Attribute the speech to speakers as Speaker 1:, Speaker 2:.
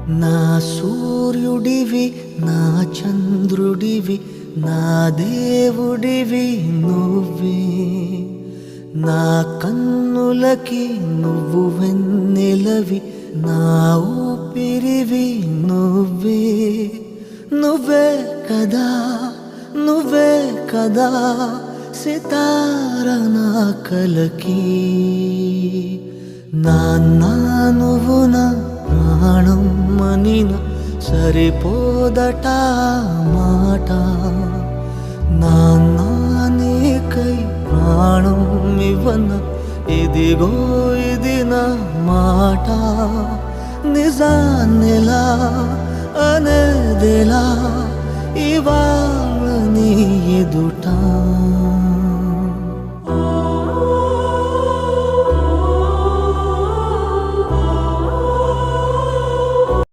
Speaker 1: నా సూర్యుడివి నా చంద్రుడివి నా దేవుడివి నువ్వే నా కన్నులకి నువ్వు వెన్నెలవి నా ఊపిరివి నువ్వే నువ్వే కదా నువ్వే కదా సితార నా కలకి నాన్న నువ్వు నా ప్రాణం మనిన సరిపోదట మాట నాన్న నీకై ప్రాణం ఇవ్వన ఇదిగో ఇది నా మాట నిజాన్నెలా అనేదెలా ఇవాళ నీ ఎదుట